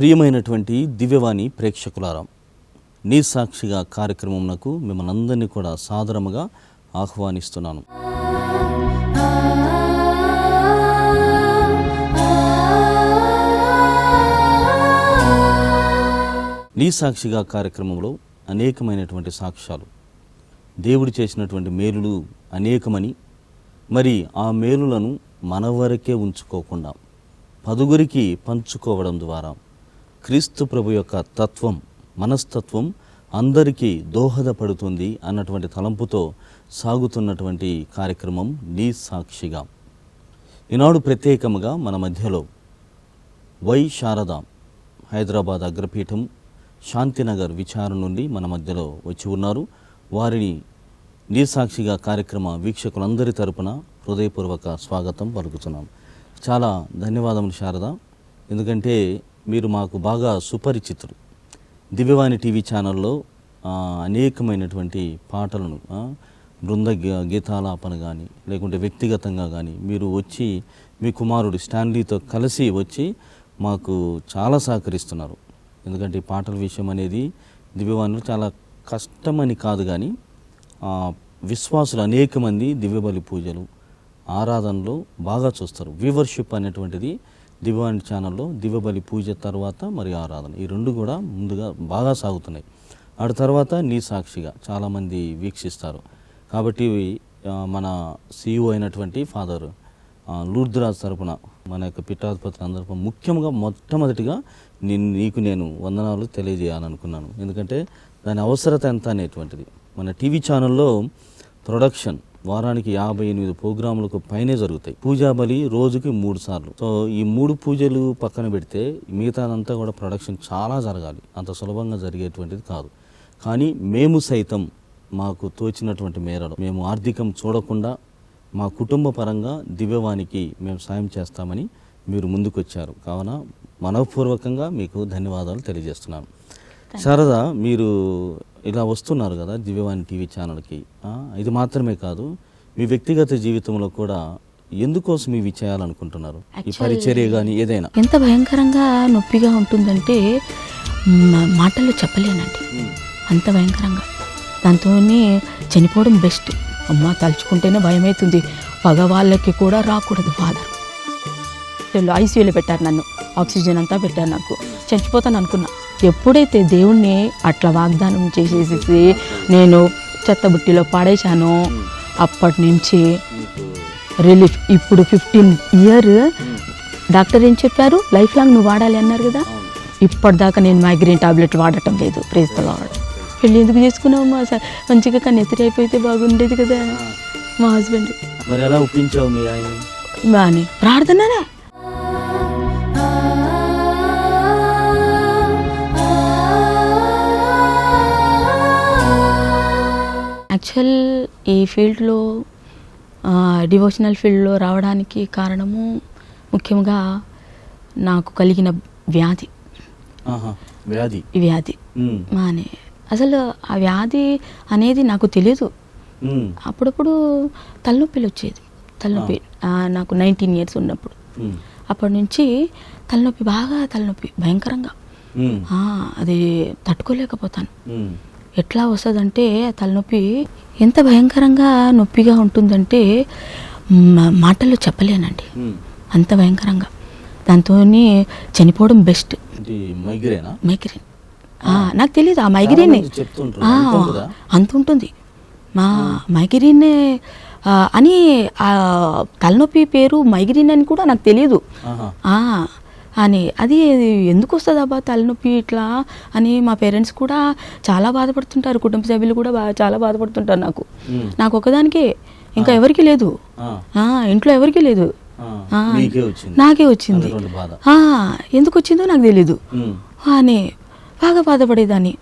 ప్రియమైనటువంటి దివ్యవాణి ప్రేక్షకులారా, నీ సాక్షిగా కార్యక్రమంనకు మిమ్మల్ని అందరినీ కూడా సాదరముగా ఆహ్వానిస్తున్నాను. నీ సాక్షిగా కార్యక్రమంలో అనేకమైనటువంటి సాక్ష్యాలు, దేవుడు చేసినటువంటి మేలులు అనేకమని, మరి ఆ మేలులను మన వరకే ఉంచుకోకుండా పదుగురికి పంచుకోవడం ద్వారా క్రీస్తు ప్రభు యొక్క తత్వం, మనస్తత్వం అందరికీ దోహదపడుతుంది అన్నటువంటి తలంపుతో సాగుతున్నటువంటి కార్యక్రమం నీ సాక్షిగా. ఈనాడు ప్రత్యేకంగా మన మధ్యలో వై శారద హైదరాబాద్ అగ్రపీఠం శాంతినగర్ విచారణ నుండి మన మధ్యలో వచ్చి ఉన్నారు. వారిని నీ సాక్షిగా కార్యక్రమ వీక్షకులందరి తరపున హృదయపూర్వక స్వాగతం పలుకుతున్నాం. చాలా ధన్యవాదములు శారద, ఎందుకంటే మీరు మాకు బాగా సుపరిచితులు. దివ్యవాణి టీవీ ఛానల్లో అనేకమైనటువంటి పాటలను, బృంద గీతాలాపన కానీ లేకుంటే వ్యక్తిగతంగా కానీ మీరు వచ్చి మీ కుమారుడు స్టాన్లీతో కలిసి వచ్చి మాకు చాలా సహకరిస్తున్నారు. ఎందుకంటే ఈ పాటల విషయం అనేది దివ్యవాణిలో చాలా కష్టమని కాదు, కానీ విశ్వాసులు అనేక మంది దివ్యబలి పూజలు, ఆరాధనలో బాగా చూస్తారు. వ్యూవర్షిప్ అనేటువంటిది దివ్యవాణి ఛానల్లో దివ్యబలి పూజ తర్వాత మరి ఆరాధన, ఈ రెండు కూడా ముందుగా బాగా సాగుతున్నాయి. ఆ తర్వాత నీ సాక్షిగా చాలామంది వీక్షిస్తారు. కాబట్టి మన CEO అయినటువంటి ఫాదర్ లూర్ద్రాజ్ తరపున, మన యొక్క పిఠాధిపతులు అందరూ ముఖ్యంగా మొట్టమొదటిగా నీకు నేను వందనాలు తెలియజేయాలనుకున్నాను. ఎందుకంటే దాని అవసరత ఎంత అనేటువంటిది. మన టీవీ ఛానల్లో ప్రొడక్షన్ వారానికి 58 ప్రోగ్రాములకు పైనే జరుగుతాయి. పూజా బలి రోజుకి 3 సార్లు. సో ఈ 3 పూజలు పక్కన పెడితే మిగతాదంతా కూడా ప్రొడక్షన్ చాలా జరగాలి. అంత సులభంగా జరిగేటువంటిది కాదు. కానీ మేము సైతం మాకు తోచినటువంటి మేరలో మేము ఆర్థికం చూడకుండా మా కుటుంబ పరంగా దివ్యవానికి మేము సాయం చేస్తామని మీరు ముందుకొచ్చారు. కావున మనఃపూర్వకంగా మీకు ధన్యవాదాలు తెలియజేస్తున్నాను. శారద, మీరు ఇలా వస్తున్నారు కదా దివ్యవాణి టీవీ ఛానల్కి, ఇది మాత్రమే కాదు, మీ వ్యక్తిగత జీవితంలో కూడా ఎందుకోసం ఇవి చేయాలనుకుంటున్నారు? ఈ పరిచర్య కానీ ఏదైనా ఎంత భయంకరంగా నొప్పిగా ఉంటుందంటే మాటల్లో చెప్పలేనండి. అంత భయంకరంగా, దాంతో చనిపోవడం బెస్ట్. అమ్మ తలుచుకుంటేనే భయమవుతుంది. పగవాళ్ళకి కూడా రాకూడదు. ఫాదర్ ICUలో పెట్టారు నన్ను, ఆక్సిజన్ అంతా పెట్టారు. నాకు చచ్చిపోతాను అనుకున్నా. ఎప్పుడైతే దేవుణ్ణి అట్లా వాగ్దానం చేసేసి నేను చెత్తబుట్టిలో పాడేశానో అప్పటి నుంచి రిలీఫ్. ఇప్పుడు 15 ఇయర్ డాక్టర్ ఏం చెప్పారు, లైఫ్ లాంగ్ నువ్వు వాడాలి అన్నారు కదా. ఇప్పటిదాకా నేను మైగ్రేన్ టాబ్లెట్ వాడటం లేదు. Praise the lord. పెళ్ళి ఎందుకు చేసుకున్నావు మా సార్, మంచిగా కన్నెత్తిరి అయిపోతే బాగుండేది కదా. మా హస్బెండ్ బాగానే ప్రార్థననే. యాక్చువల్ ఈ ఫీల్డ్లో, డివోషనల్ ఫీల్డ్లో రావడానికి కారణము ముఖ్యంగా నాకు కలిగిన వ్యాధి. మానే అసలు ఆ వ్యాధి అనేది నాకు తెలియదు. అప్పుడప్పుడు తలనొప్పిలు వచ్చేది. తలనొప్పి నాకు 19 ఇయర్స్ ఉన్నప్పుడు. అప్పటి నుంచి తలనొప్పి, బాగా తలనొప్పి భయంకరంగా, అది తట్టుకోలేకపోతాను. ఎట్లా వస్తుందంటే తలనొప్పి ఎంత భయంకరంగా నొప్పిగా ఉంటుందంటే మాటల్లో చెప్పలేనండి. అంత భయంకరంగా, దాంతో చనిపోవడం బెస్ట్. మైగ్రేన్ నాకు తెలియదు. ఆ మైగ్రేన్ అంత ఉంటుంది. మా మైగ్రేన్ అని తలనొప్పి పేరు మైగ్రేన్ అని కూడా నాకు తెలియదు అని. అది ఎందుకు వస్తుంది అబ్బా తలనొప్పి ఇట్లా అని మా పేరెంట్స్ కూడా చాలా బాధపడుతుంటారు. కుటుంబ సభ్యులు కూడా చాలా బాధపడుతుంటారు. నాకు ఒకదానికే, ఇంకా ఎవరికి లేదు. ఇంట్లో ఎవరికి లేదు, నాకే వచ్చింది. ఎందుకు వచ్చిందో నాకు తెలీదు అని బాగా బాధపడేదాన్ని.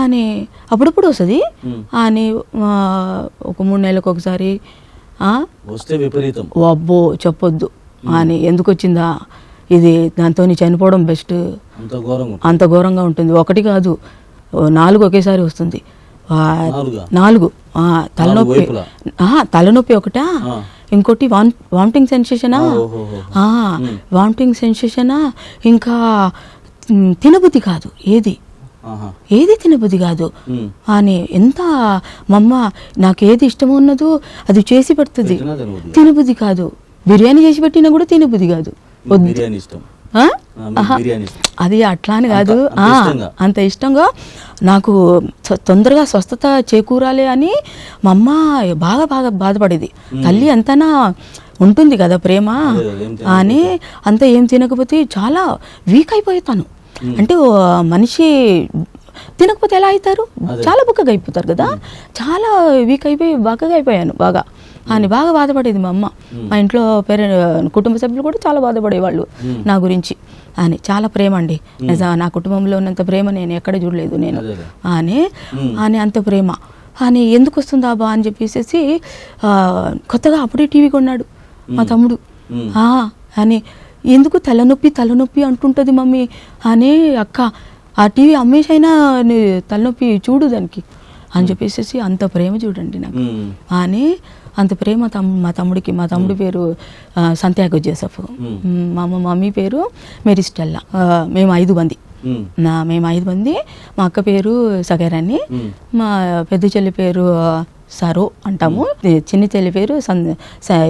అని అప్పుడప్పుడు వస్తుంది అని, ఒక 3 నెలలకు ఒకసారి అబ్బో చెప్పొద్దు అని. ఎందుకు వచ్చిందా ఇది, దాంతో చనిపోవడం బెస్ట్. అంత ఘోరంగా ఉంటుంది. 1 కాదు 4 ఒకేసారి వస్తుంది. 4 తలనొప్పి ఒకటా, ఇంకోటి వామిటింగ్ సెన్సేషనా, ఇంకా తినబుద్ధి కాదు ఆహా. ఏది తినబుద్ధి కాదు అని ఎంత మా అమ్మ నాకు ఏది ఇష్టం ఉన్నదో అది చేసి పెడుతుంది, పెట్టినా తినబుద్ధి తినబుద్ధి కాదు. బిర్యానీ చేసి పెట్టినా కూడా తినబుద్ధి కాదు. బిర్యానీ ఇష్టం. ఆ? మీకు బిర్యానీ ఇష్టం. అది అట్లా అని కాదు, అంత ఇష్టంగా. అంత ఇష్టంగా నాకు తొందరగా స్వస్థత చేకూరాలి అని మా అమ్మ బాగా బాగా బాధపడేది. తల్లి అంతనా ఉంటుంది కదా ప్రేమ అని, అంత ఏం తినకపోతే చాలా వీక్ అయిపోతాను. అంటే మనిషి తినకపోతే ఎలా అవుతారు, చాలా బక్కగా అయిపోతారు కదా, చాలా వీక్ అయిపోయి బక్కగా అయిపోయాను బాగా అని బాగా బాధపడేది మా అమ్మ. మా ఇంట్లో కుటుంబ సభ్యులు కూడా చాలా బాధపడేవాళ్ళు నా గురించి అని. చాలా ప్రేమ అండి, నా కుటుంబంలో ఉన్నంత ప్రేమ నేను ఎక్కడ చూడలేదు నేను అని అంత ప్రేమ అని. ఎందుకు వస్తుందా బా అని చెప్పేసి కొత్తగా అప్పుడే టీవీ కొన్నాడు మా తమ్ముడు అని. ఎందుకు తలనొప్పి అంటుంటుంది మమ్మీ అని. అక్క ఆ టీవీ అమ్మేసైనా తలనొప్పి చూడు దానికి అని చెప్పేసి అంత ప్రేమ చూడండి నాకు అని. అంత ప్రేమ మా తమ్ముడికి. మా తమ్ముడి పేరు సంత్యాగో జోసెఫ్, మా మమ్మీ పేరు మెరిస్టెల్లా. మేము 5 మంది. మేము 5 మంది. మా అక్క పేరు సగరాన్ని, మా పెద్ద చెల్లి పేరు సరో అంటాము, చిన్న చెల్లి పేరు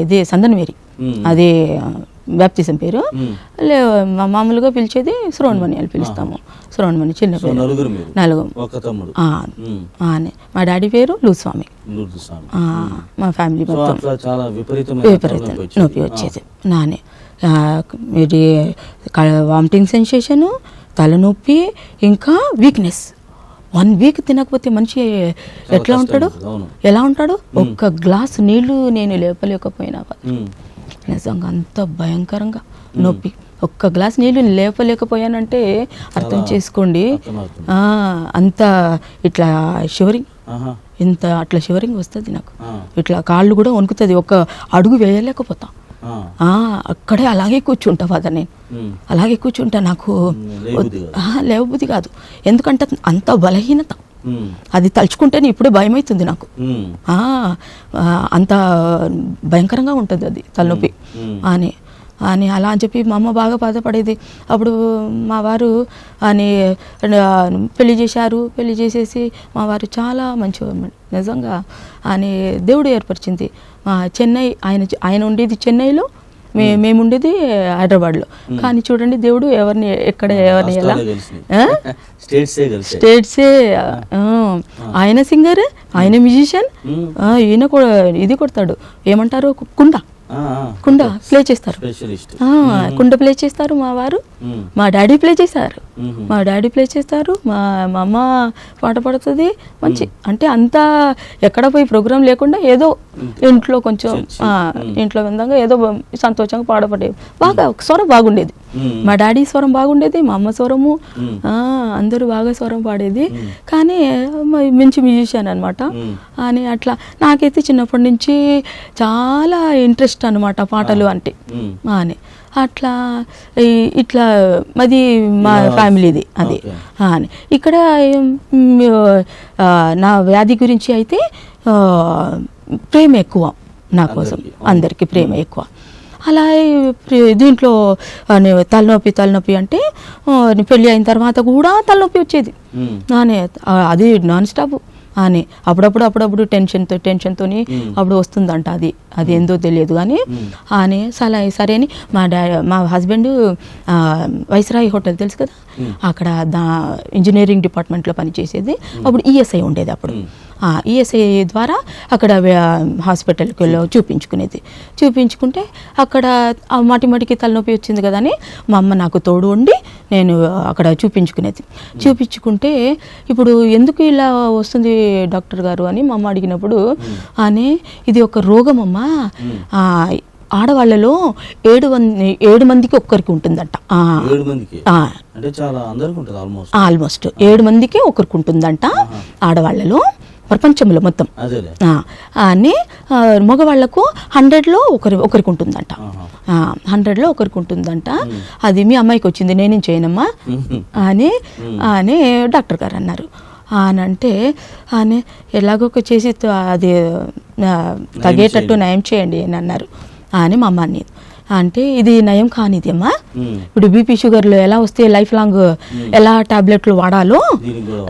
ఇది సందనవేరి, అది బ్యాప్తిజం పేరు. మామూలుగా పిలిచేది శ్రోణమణి అని పిలుస్తాము. శ్రోణమణి చిన్న పేరు. నలుగురు. మా డాడీ పేరు లూస్వామి. మా ఫ్యామిలీ మొత్తం విపరీతం నొప్పి వచ్చేది. నానే ఇది వామిటింగ్ సెన్సేషను, తలనొప్పి, ఇంకా వీక్నెస్. 1 వీక్ తినకపోతే మనిషి ఎట్లా ఉంటాడు, ఎలా ఉంటాడు. ఒక్క గ్లాసు నీళ్లు నేను లేపలేకపోయినా, నిజంగా అంత భయంకరంగా నొప్పి. ఒక్క గ్లాస్ నీళ్ళు లేపలేకపోయానంటే అర్థం చేసుకోండి. అంత ఇట్లా షివరింగ్, అట్లా షివరింగ్ వస్తుంది నాకు. ఇట్లా కాళ్ళు కూడా వణుకుతుంది, ఒక్క అడుగు వేయలేకపోతా. అక్కడే అలాగే కూర్చుంటా ఫాదర్, నేను అలాగే కూర్చుంటా. నాకు లేవబుద్ధి కాదు, ఎందుకంటే అంత బలహీనత. అది తలుచుకుంటేనే ఇప్పుడే భయం అవుతుంది నాకు. అంత భయంకరంగా ఉంటుంది అది తలనొప్పి అని అలా అని చెప్పి మా అమ్మ బాగా బాధపడేది. అప్పుడు మా వారు అని పెళ్లి చేశారు. పెళ్లి చేసేసి మా వారు చాలా మంచివారు నిజంగా అని. దేవుడు ఏర్పరిచింది. చెన్నై, ఆయన ఉండేది చెన్నైలో, మేము ఉండేది హైదరాబాద్లో. కానీ చూడండి దేవుడు ఎవరిని ఎక్కడ ఎవరిని ఎలా స్టేట్సే. ఆయన సింగర్, ఆయన మ్యూజిషియన్, ఈయన కూడా ఇది కొడతాడు, ఏమంటారు కుండ ప్లే చేస్తారు. కుండ ప్లే చేస్తారు మా వారు. మా డాడీ ప్లే చేస్తారు. మా అమ్మ పాట పడుతుంది మంచి. అంటే అంతా ఎక్కడ పోయి ప్రోగ్రాం లేకుండా ఏదో ఇంట్లో కొంచెం ఇంట్లో విధంగా ఏదో సంతోషంగా పాడపడేది. బాగా స్వరం బాగుండేది. మా డాడీ స్వరం బాగుండేది, మా అమ్మ స్వరము, అందరూ బాగా స్వరం పాడేది. కానీ మంచి మ్యూజిషియన్ అనమాట అని. అట్లా నాకైతే చిన్నప్పటి నుంచి చాలా ఇంట్రెస్ట్ అనమాట పాటలు అంటే అని. అట్లా ఇట్లా అది మా ఫ్యామిలీది అది అని. ఇక్కడ నా వ్యాధి గురించి అయితే ప్రేమ ఎక్కువ నా కోసం, అందరికీ ప్రేమ ఎక్కువ. అలా దీంట్లో తలనొప్పి అంటే పెళ్ళి అయిన తర్వాత కూడా తలనొప్పి వచ్చేది అది నాన్ స్టాప్ అని. అప్పుడప్పుడు టెన్షన్తో అప్పుడు వస్తుందంట అది ఏందో తెలియదు కానీ అని. సరే అని మా హస్బెండ్ వైస్రాయ్ హోటల్ తెలుసు కదా, అక్కడ ఇంజనీరింగ్ డిపార్ట్మెంట్లో పనిచేసేది. అప్పుడు ఈఎస్ఐ ఉండేది. అప్పుడు ఈఎస్ఐ ద్వారా అక్కడ హాస్పిటల్కి చూపించుకుంటే అక్కడ మాటికి తలనొప్పి వచ్చింది కదా అని మా అమ్మ నాకు తోడు ఉండి నేను అక్కడ చూపించుకుంటే ఇప్పుడు ఎందుకు ఇలా వస్తుంది డాక్టర్ గారు అని మా అమ్మ అడిగినప్పుడు ఇది ఒక రోగం అమ్మా, ఆడవాళ్ళలో 7 మందికి ఒక్కరికి ఉంటుందంట. ఆల్మోస్ట్ 7 మందికి ఒకరికి ఉంటుందంట ఆడవాళ్ళలో, ప్రపంచంలో మొత్తం అని. మగవాళ్లకు 100లో ఒకరికి ఉంటుందంట, 100లో ఒకరికి ఉంటుందంట. అది మీ అమ్మాయికి వచ్చింది, నేనేం చేయనమ్మా అని డాక్టర్ గారు అన్నారు. అంటే ఎలాగొక చేసి అది తగ్గేటట్టు నయం చేయండి అని అన్నారు అని మా అమ్మ అంటే ఇది నయం కానిది అమ్మా, ఉమ్. ఇప్పుడు బీపీ షుగర్లు ఎలా వస్తే లైఫ్ లాంగ్ ఎలా టాబ్లెట్లు వాడాలో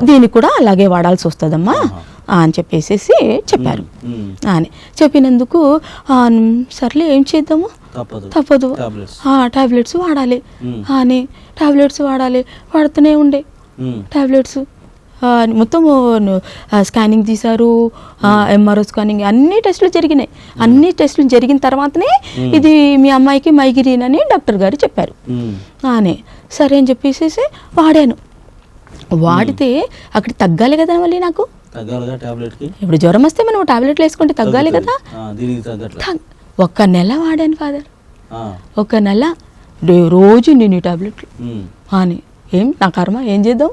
దీనికి కూడా అలాగే వాడాల్సి వస్తుందమ్మా అని చెప్పేసి చెప్పారు. అని చెప్పినందుకు సర్లే ఏం చేద్దాము, తప్పదు టాబ్లెట్స్ వాడాలి అని టాబ్లెట్స్ వాడుతూనే ఉండే టాబ్లెట్స్. మొత్తం స్కానింగ్ తీశారు, ఎంఆర్ఓ స్కానింగ్, అన్ని టెస్టులు జరిగినాయి. అన్ని టెస్టులు జరిగిన తర్వాతనే ఇది మీ అమ్మాయికి మైగ్రేన్ అని డాక్టర్ గారు చెప్పారు అని. సరే అని చెప్పేసి వాడాను. వాడితే అక్కడ తగ్గాలి కదా మళ్ళీ నాకు. ఇప్పుడు జ్వరం వస్తే మనం టాబ్లెట్లు వేసుకుంటే తగ్గాలి కదా. ఒక్క నెల వాడాను ఫాదర్, ఒక్క నెల రోజు నేను ఈ టాబ్లెట్లు అని. ఏం నా కర్మ, ఏం చేద్దాం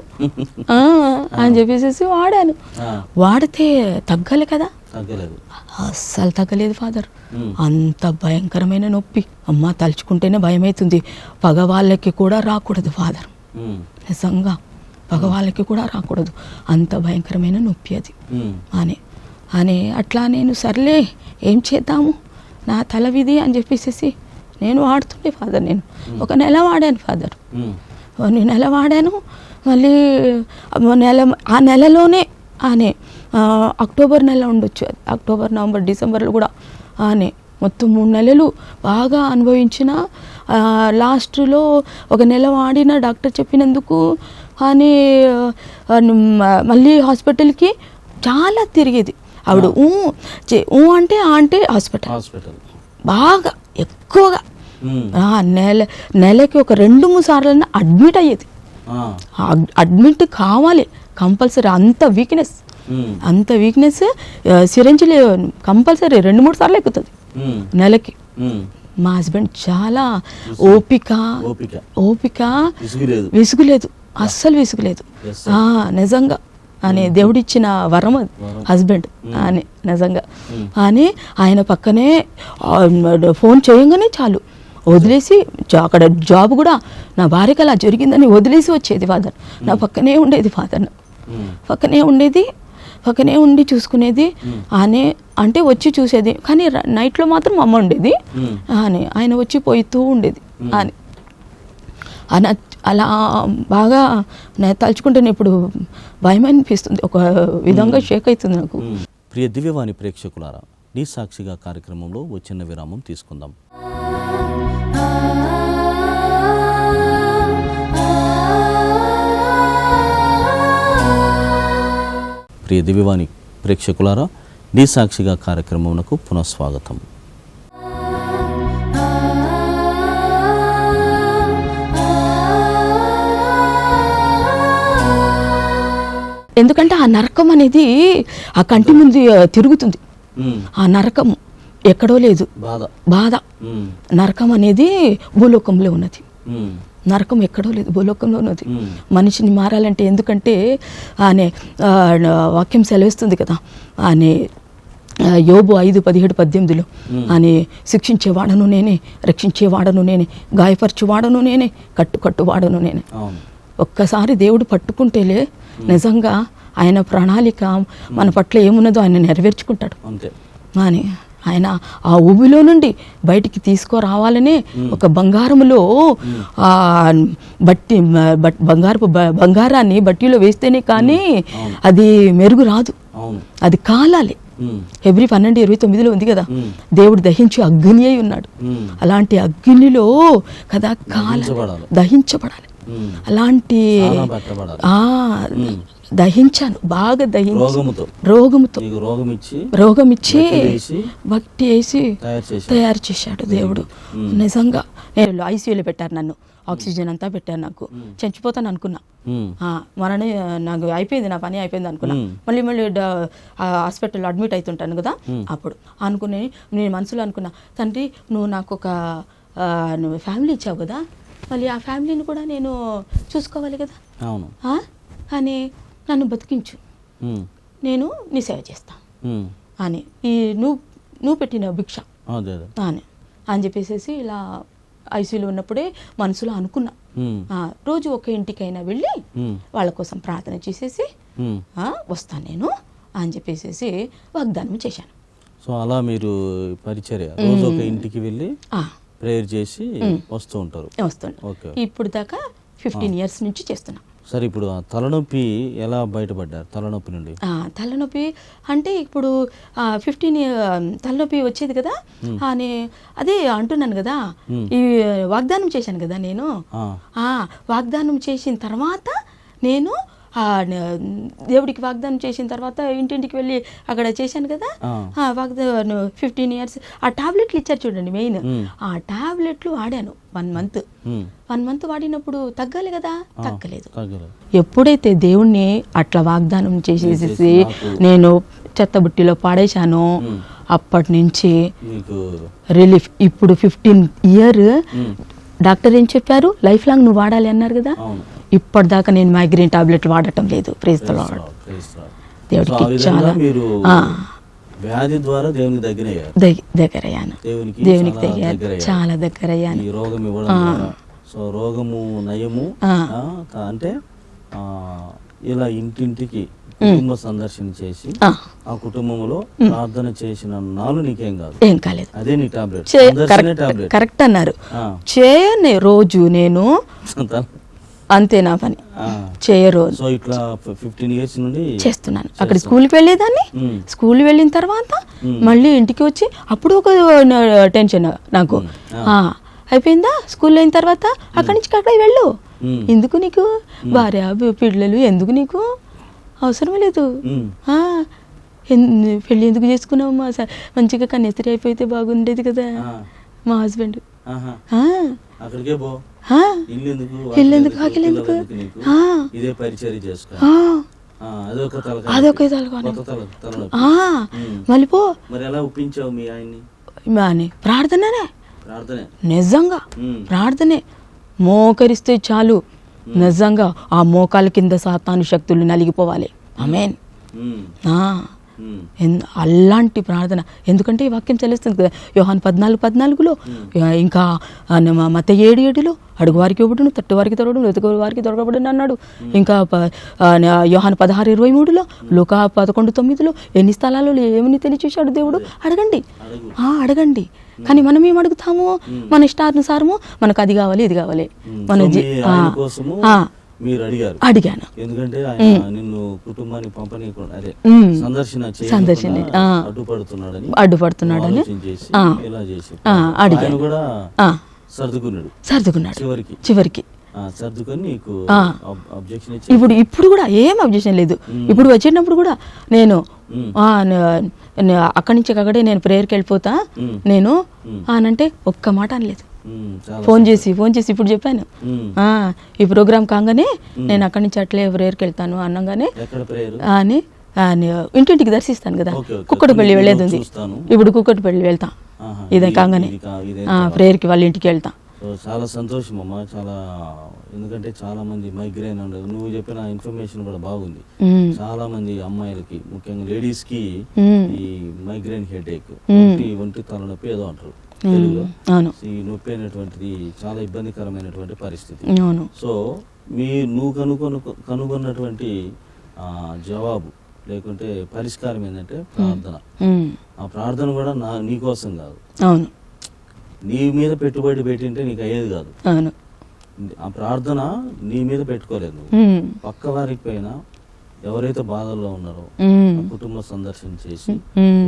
అని చెప్పేసి వాడాను. వాడితే తగ్గాలి కదా, అస్సలు తగ్గలేదు ఫాదర్. అంత భయంకరమైన నొప్పి అమ్మ, తలుచుకుంటేనే భయమవుతుంది. పగవాళ్ళకి కూడా రాకూడదు ఫాదర్, నిజంగా పగవాళ్ళకి కూడా రాకూడదు, అంత భయంకరమైన నొప్పి అది అని అట్లా నేను సర్లే ఏం చేద్దాము, నా తల విధి అని చెప్పేసి నేను వాడుతుండే ఫాదర్. నేను ఒక నెల వాడాను ఫాదర్, నేను నెల వాడాను. మళ్ళీ ఆ నెలలోనే అక్టోబర్ నెల ఉండొచ్చు, అక్టోబర్ నవంబర్ డిసెంబర్లో కూడా మొత్తం 3 నెలలు బాగా అనుభవించిన. లాస్ట్లో ఒక నెల వాడిన డాక్టర్ చెప్పినందుకు అని మళ్ళీ హాస్పిటల్కి చాలా తిరిగేది ఆవిడ. అంటే హాస్పిటల్ బాగా ఎక్కువగా నెలకి ఒక 2-3 సార్లు అడ్మిట్ అయ్యేది. అడ్మిట్ కావాలి కంపల్సరీ, అంత వీక్నెస్. సిరంజిలు కంపల్సరీ 2-3 సార్లు ఎక్కుతుంది నెలకి. మా హస్బెండ్ చాలా ఓపిక, విసుగులేదు, అస్సలు విసుగులేదు నిజంగా. దేవుడిచ్చిన వరం హస్బెండ్ అని నిజంగా. ఆయన పక్కనే ఫోన్ చేయగానే చాలు వదిలేసి, అక్కడ జాబ్ కూడా నా భార్యకి అలా జరిగిందని వదిలేసి వచ్చేది ఫాదర్. నా పక్కనే ఉండేది ఫాదర్, పక్కనే ఉండి చూసుకునేది. అంటే వచ్చి చూసేది, కానీ నైట్లో మాత్రం అమ్మ ఉండేది. ఆయన వచ్చి పోతూ ఉండేది అలా బాగా తలుచుకుంటే ఇప్పుడు భయం అనిపిస్తుంది, ఒక విధంగా షేక్ అవుతుంది నాకు. ప్రియ దివ్యవాణి ప్రేక్షకులారా, నీ సాక్షిగా కార్యక్రమంలో ఓ చిన్న విరామం తీసుకుందాం. ప్రియ దివ్యవాణి ప్రేక్షకులారా, నీ సాక్షిగా కార్యక్రమంకు పునఃస్వాగతం. ఎందుకంటే ఆ నరకం అనేది ఆ కంటి ముందు తిరుగుతుంది. ఆ నరకం ఎక్కడో లేదు, బాధ. నరకం అనేది భూలోకంలో ఉన్నది, నరకం ఎక్కడో లేదు, భూలోకంలో ఉన్నది. మనిషిని మారాలంటే, ఎందుకంటే వాక్యం సెలవిస్తుంది కదా, యోబు 5:17-18 శిక్షించేవాడను నేనే, రక్షించేవాడను నేనే, గాయపరచువాడను నేనే, కట్టువాడను నేనే. ఒక్కసారి దేవుడు పట్టుకుంటేలే నిజంగా ఆయన ప్రణాళిక మన పట్ల ఏమున్నదో ఆయన నెరవేర్చుకుంటాడు అని. ఆయన ఆ ఊబిలో నుండి బయటికి తీసుకురావాలనే ఒక బంగారములో బంగారాన్ని బట్టీలో వేస్తేనే కానీ అది మెరుగు రాదు, అది కాలాలి. హెబ్రీ 12:29 ఉంది కదా, దేవుడు దహించి అగ్ని అయి ఉన్నాడు. అలాంటి అగ్నిలో కదా దహించబడాలి. అలాంటి దహించాను, బాగా దహించి రోగమిచ్చి భక్తి వేసి తయారు చేశాడు దేవుడు. నిజంగా నేను ఐసీయూలో పెట్టారు నన్ను, ఆక్సిజన్ అంతా పెట్టారు నాకు. చచ్చిపోతాను అనుకున్నా, నాకు అయిపోయింది, నా పని అయిపోయింది అనుకున్నా. మళ్ళీ హాస్పిటల్లో అడ్మిట్ అవుతుంటాను కదా, అప్పుడు అనుకుని నేను మనసులో అనుకున్నా, తండ్రి నువ్వు నాకు ఒక ఫ్యామిలీ ఇచ్చావు కదా, మళ్ళీ ఆ ఫ్యామిలీని కూడా నేను చూసుకోవాలి కదా అని, నన్ను బతికించు, నేను నీ సేవ చేస్తాను అని, ఈ నువ్వు పెట్టిన భిక్ష అని చెప్పేసి ఇలా ఐసీయూలో ఉన్నప్పుడే మనసులో అనుకున్నా. రోజు ఒక ఇంటికైనా వెళ్ళి వాళ్ళ కోసం ప్రార్థన చేసేసి వస్తాను నేను అని చెప్పేసి వాగ్దానం చేశాను. సో అలా మీరు పరిచర్య రోజు ఒక ఇంటికి వెళ్ళి ప్రేయర్ చేసి వస్తూ ఉంటారు. వస్తుండే. ఓకే. ఇప్పుడు దాకా 15 years నుంచి చేస్తున్నా. సరే, ఇప్పుడు ఆ తలనొప్పి ఎలా బయటపడ్డారు తలనొప్పి నుండి? తలనొప్పి అంటే ఇప్పుడు 15 తలనొప్పి వచ్చేది కదా, అదే అంటున్నాను కదా, ఈ వాగ్దానం చేశాను కదా నేను. వాగ్దానం చేసిన తర్వాత నేను దేవుడికి వాగ్దానం చేసిన తర్వాత ఇంటింటికి వెళ్ళి అక్కడ చేశాను కదా వాగ్దానం 15 years. ఆ టాబ్లెట్లు ఇచ్చారు చూడండి, మెయిన్ ఆ టాబ్లెట్లు వాడాను 1 month. 1 month వాడినప్పుడు తగ్గాలి కదా, తగ్గలేదు. ఎప్పుడైతే దేవుణ్ణి అట్లా వాగ్దానం చేసేసి నేను చెత్తబుట్టిలో పాడేశానో అప్పటి నుంచి రిలీఫ్. ఇప్పుడు 15 years డాక్టర్ ఏం చెప్పారు, లైఫ్ లాంగ్ నువ్వు వాడాలి అన్నారు కదా. ఇప్పటిదాకా నేను మైగ్రేన్ టాబ్లెట్ వాడటం లేదు. Praise the lord. దేవుడికి చాలా వ్యాధి ద్వారా దేవునికి దగ్గరయ్యాను. దేవునికి చాలా దగ్గరయ్యాను. ఈ రోగం ఇవ్వడం ద్వారా, సో రోగము నయము అంటే ఇలా ఇంటింటికి కుటుంబ సందర్శన చేసి ఆ కుటుంబంలో ప్రార్థన చేసిన నాలు నీకేం కాదు, ఏం కాలేదు. అదే నీ టాబ్లెట్. కరెక్ట్ అన్నారు. చేయని రోజు నేను అంతే నా పని చేయరోజు. సో ఇట్లా 15 years నుండి చేస్తున్నాను. అక్కడ స్కూల్కి వెళ్ళేదాన్ని. స్కూల్ వెళ్ళిన తర్వాత మళ్ళీ ఇంటికి వచ్చి అప్పుడు ఒక టెన్షన్ నాకు, అయిపోయిందా స్కూల్ అయిన తర్వాత అక్కడి నుంచి అక్కడికి వెళ్ళు, ఎందుకు నీకు భార్య పిల్లలు, ఎందుకు నీకు అవసరం లేదు, పెళ్ళి ఎందుకు చేసుకున్నావు, మంచిగా కన్యస్త్రీ అయిపోతే బాగుండేది కదా మా హస్బెండ్. ఇల్లెందుకు ఆకలేందుకు, అదొక మళ్ళీ పో. ప్రార్థననే, నిజంగా ప్రార్థనే. మోకరిస్తే చాలు, నిజంగా ఆ మోకాల కింద సాతాను శక్తులు నలిగిపోవాలి. ఆమేన్. అలాంటి ప్రార్థన. ఎందుకంటే ఈ వాక్యం తెలుస్తుంది కదా, యోహాను 14:14 ఇంకా మత్తయి 7:7 అడుగు వారికి ఇవ్వడును, తట్టు వారికి తొరగడం, వెతుకు వారికి దొరకబడును అన్నాడు. ఇంకా యోహాను 16:23 లూకా 11:9 ఎన్ని స్థలాల్లో ఏమని తెలియచేశాడు దేవుడు. అడగండి, అడగండి. కానీ మనం ఏం అడుగుతాము, మన ఇష్టానుసారము మనకు అది కావాలి ఇది కావాలి. మీరు అడిగారు, అడిగాను. ఎందుకంటే నిన్ను కుటుంబానికి పంపనీయకుండా అదే సందర్శన అడ్డుపడుతున్నాడని అడిగాను. కూడా సర్దుకున్నాడు చివరికి సర్దుకొని ఇప్పుడు కూడా ఏం అబ్జెక్షన్ లేదు. ఇప్పుడు వచ్చేటప్పుడు కూడా నేను అక్కడి నుంచి అక్కడే నేను ప్రేయర్కి వెళ్ళిపోతా నేను అనంటే ఒక్క మాట అనలేదు. ఫోన్ చేసి ఇప్పుడు చెప్పాను, ఈ ప్రోగ్రామ్ కాగానే నేను అక్కడి నుంచి అట్లే ప్రేయర్కి వెళ్తాను అనగానే అని ఇంటింటికి దర్శిస్తాను కదా. కుక్కటిపల్లి వెళ్ళేది ఉంది, ఇప్పుడు కుక్కటిపల్లి వెళ్తాం. ఇదే కాగానే ప్రేయర్కి వాళ్ళ ఇంటికి వెళ్తాం. చాలా సంతోషం అమ్మా, చాలా. ఎందుకంటే చాలా మంది మైగ్రేన్ ఉండదు, నువ్వు చెప్పిన ఇన్ఫర్మేషన్ కూడా బాగుంది. చాలా మంది అమ్మాయిలకి, ముఖ్యంగా లేడీస్ కి ఈ మైగ్రేన్ హెడేక్, ఒంటి తలనొప్పి ఏదో అంటారు తెలుగులో. ఈ నొప్పి అనేటువంటిది చాలా ఇబ్బందికరమైనటువంటి పరిస్థితి. సో నువ్వు కనుగొన్నటువంటి జవాబు లేకుంటే పరిష్కారం ఏంటంటే ప్రార్థన. ఆ ప్రార్థన కూడా నీకోసం కాదు, నీ మీద పెట్టుబడి పెట్టింటే నీకు అయ్యేది కాదు. ఆ ప్రార్థన నీ మీద పెట్టుకోలేదు, పక్క వారికి పైన ఎవరైతే బాధల్లో ఉన్నారో కుటుంబ సందర్శన చేసి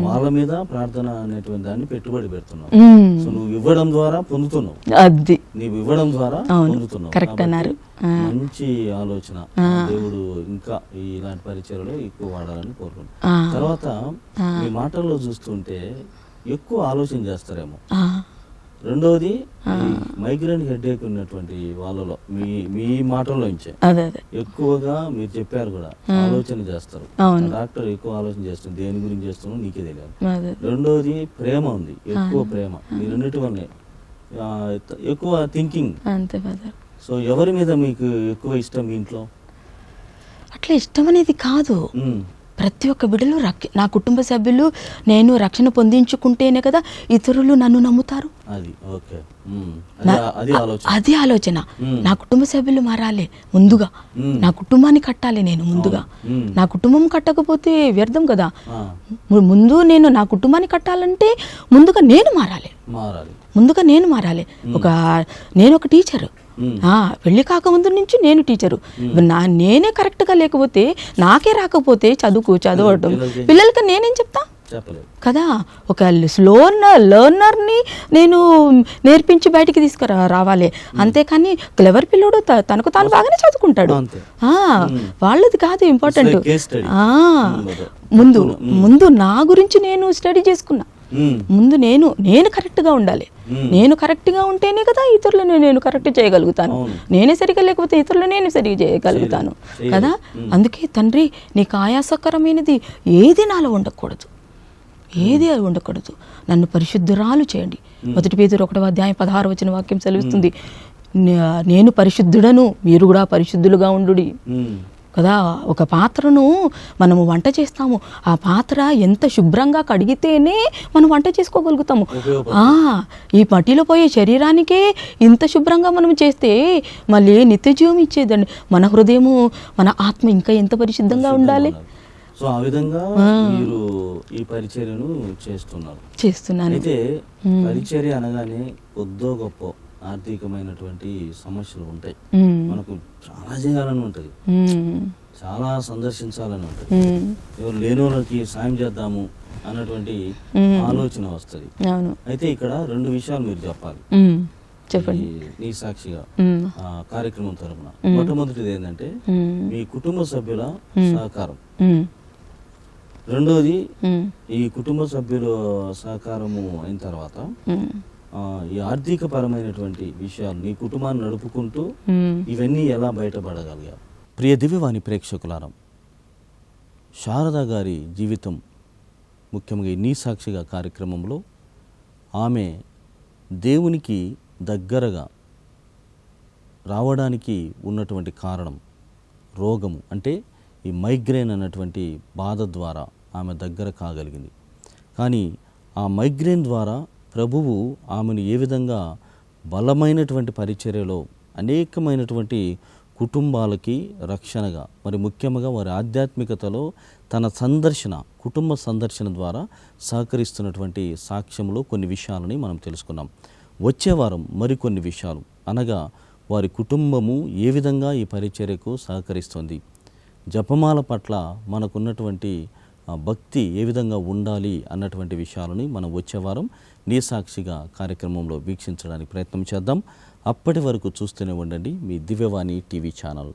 వాళ్ళ మీద ప్రార్థన అనేటువంటి దాన్ని పెట్టుబడి పెడుతున్నావు. సో నువ్వు ఇవ్వడం ద్వారా పొందుతున్నావు, నీవు ఇవ్వడం ద్వారా పొందుతున్నావు. మంచి ఆలోచన. దేవుడు ఇంకా ఇలాంటి పరిచయలో ఎక్కువ వాడాలని కోరుకుంటున్నాను. తర్వాత మీ మాటల్లో చూస్తుంటే ఎక్కువ ఆలోచన చేస్తారేమో. రెండవది, మైగ్రేన్ హెడేక్ ఉన్నటువంటి వాళ్ళలో మీ మాటల్లో నుంచే ఎక్కువగా మీరు చెప్పారు కూడా, ఆలోచన చేస్తారు. డాక్టర్ ఎక్కువ ఆలోచన చేస్తుంది, దేని గురించి చేస్తున్నావు నీకే తెలియదు. రెండవది ప్రేమ ఉంది, ఎక్కువ ప్రేమ. ఈ రెండింటి వల్లే ఎక్కువ థింకింగ్. సో ఎవరి మీద మీకు ఎక్కువ ఇష్టం మీ ఇంట్లో? అట్లా ఇష్టం అనేది కాదు, ప్రతి ఒక్క బిడ్డలు నా కుటుంబ సభ్యులు నేను రక్షణ పొందించుకుంటేనే కదా ఇతరులు నన్ను నమ్ముతారు. అది ఓకే. అది ఆలోచన. నా కుటుంబ సభ్యులు మారాలి ముందుగా, నా కుటుంబాన్ని కట్టాలి నేను ముందుగా. నా కుటుంబం కట్టకపోతే వ్యర్థం కదా. ముందు నేను నా కుటుంబాన్ని కట్టాలంటే ముందుగా నేను మారాలి. నేను ఒక టీచరు, పెళ్లి కాకముందు నుంచి నేను టీచరు. నేనే కరెక్ట్గా లేకపోతే, నాకే రాకపోతే చదవడం పిల్లలకి నేనేం చెప్తా కదా. ఒక లెర్నర్ని నేను నేర్పించి బయటికి తీసుకురావాలి. అంతేకాని క్లెవర్ పిల్లడు తనకు తాను బాగానే చదువుకుంటాడు, వాళ్ళది కాదు ఇంపార్టెంట్. ముందు నా గురించి నేను స్టడీ చేసుకున్నా. ముందు నేను కరెక్ట్గా ఉండాలి. నేను కరెక్ట్గా ఉంటేనే కదా ఇతరులను నేను కరెక్ట్ చేయగలుగుతాను. నేనే సరిగా లేకపోతే ఇతరులు నేను సరిగా చేయగలుగుతాను కదా. అందుకే తండ్రి, నీకు ఆయాసకరమైనది ఏది నాలో ఉండకూడదు, నన్ను పరిశుద్ధురాలు చేయండి. 1 పేతురు 1:16 వాక్యం సెలవిస్తుంది, నేను పరిశుద్ధుడను, మీరు కూడా పరిశుద్ధులుగా ఉండుడి కదా. ఒక పాత్రను మనము వంట చేస్తాము, ఆ పాత్ర ఎంత శుభ్రంగా కడిగితేనే మనం వంట చేసుకోగలుగుతాము. ఈ మట్టిలో పోయే శరీరానికే ఇంత శుభ్రంగా మనం చేస్తే మళ్ళీ నిత్య జీవం ఇచ్చేదండి. మన హృదయము, మన ఆత్మ ఇంకా ఎంత పరిశుద్ధంగా ఉండాలి. సో ఆ విధంగా మీరు ఈ పరిచర్యను చేస్తున్నాను. అయితే పరిచర్య అనగానే కొద్దో గొప్ప ఆర్థికమైనటువంటి సమస్యలు ఉంటాయి. మనకు చాలా చేయాలని ఉంటుంది, చాలా సందర్శించాలని ఉంటుంది, ఎవరు లేని వాళ్ళకి సాయం చేద్దాము అన్నటువంటి ఆలోచన వస్తుంది. అయితే ఇక్కడ 2 విషయాలు మీరు చెప్పాలి చెప్పండి నీ సాక్షిగా కార్యక్రమం తరపున. మొట్టమొదటిది ఏంటంటే మీ కుటుంబ సభ్యుల సహకారం. రెండోది, ఈ కుటుంబ సభ్యుల సహకారము అయిన తర్వాత ఈ ఆర్థిక పరమైనటువంటి విషయాలు నీ కుటుంబాన్ని నడుపుకుంటూ ఇవన్నీ ఎలా బయటపడగలిగారు? ప్రియ దివ్యవాణి ప్రేక్షకులారా, శారద గారి జీవితం, ముఖ్యంగా నీ సాక్షిగా కార్యక్రమంలో ఆమె దేవునికి దగ్గరగా రావడానికి ఉన్నటువంటి కారణం రోగము, అంటే ఈ మైగ్రేన్ అన్నటువంటి బాధ ద్వారా ఆమె దగ్గర కాగలిగింది. కానీ ఆ మైగ్రేన్ ద్వారా ప్రభువు ఆమెను ఏ విధంగా బలమైనటువంటి పరిచర్యలో అనేకమైనటువంటి కుటుంబాలకి రక్షణగా, మరి ముఖ్యంగా వారి ఆధ్యాత్మికతలో తన కుటుంబ సందర్శన ద్వారా సహకరిస్తున్నటువంటి సాక్ష్యంలో కొన్ని విషయాలని మనం తెలుసుకున్నాం. వచ్చే వారం మరికొన్ని విషయాలు, అనగా వారి కుటుంబము ఏ విధంగా ఈ పరిచర్యకు సహకరిస్తుంది, జపమాల పట్ల మనకున్నటువంటి భక్తి ఏ విధంగా ఉండాలి అన్నటువంటి విషయాలని మనం వచ్చే వారం నీ సాక్షిగా కార్యక్రమంలో వీక్షించడానికి ప్రయత్నం చేద్దాం. అప్పటి వరకు చూస్తూనే ఉండండి మీ దివ్యవాణి టీవీ ఛానల్.